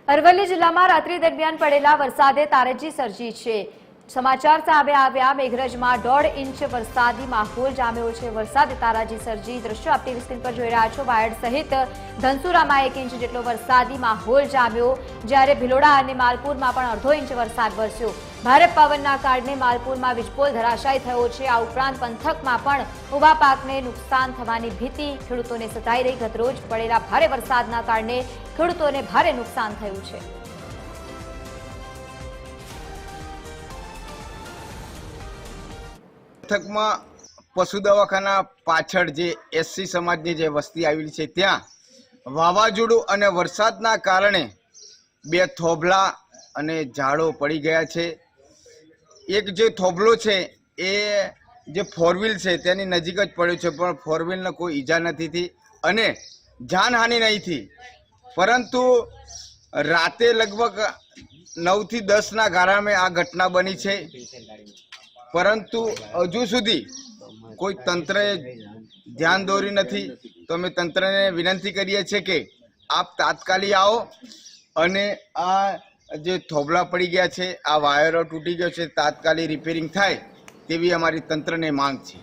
અરવલ્લી જિલ્લામાં રાત્રિ દરમિયાન પડેલા વરસાદે તારાજી સર્જી છે। સમાચાર સામે આવ્યા મેઘરજમાં 1.5 ઇંચ વરસાદી માહોલ જામ્યો છે। વરસાદે તારાજી સર્જી દ્રશ્યો આપ ટીવી સ્ક્રીન પર જોઈ રહ્યા છો। વાયડ સહિત ધનસુરામાં 1 ઇંચ જેટલો વરસાદી માહોલ જામ્યો, જ્યારે ભિલોડા અને માલપુરમાં પણ 1/2 ઇંચ વરસાદ વરસ્યો। ભારે પવનના કારણે માલપુરમાં વીજપોલ ધરાશાયી થયો છે। આ ઉપરાંત પંથકમાં પણ ઊભા પાકને નુકસાન થવાની ભીતિ ખેડૂતોને સતાઈ રહી। ગતરોજ પડેલા ભારે વરસાદના કારણે ખેડૂતોને ભારે નુકસાન થયું છે। પંથકમાં પશુ દવાખાના પાછળ જે એસસી સમાજની જે વસ્તી આવેલી છે ત્યાં વાવાઝોડું અને વરસાદના કારણે 2 થોભલા અને ઝાડો પડી ગયા છે। એક જે થોભલો છે એ જે 4 વ્હીલ છે તેની નજીક જ પડ્યો છે, પણ 4 વ્હીલને કોઈ ઈજા નથી થઈ અને જાનહાનિ નહીં થઈ, પરંતુ રાતે લગભગ 9 થી 10ના ગાળામાં આ ઘટના બની છે। પરંતુ હજુ સુધી કોઈ તંત્રએ ધ્યાન દોર્યું નથી। તો અમે તંત્રને વિનંતી કરીએ છીએ કે આપ તાત્કાલિક આવો અને આ જે થોભલા પડી ગયા છે, આ વાયરો તૂટી ગયો છે, તાત્કાલિક રિપેરિંગ થાય તેવી અમારી તંત્રને માંગ છે।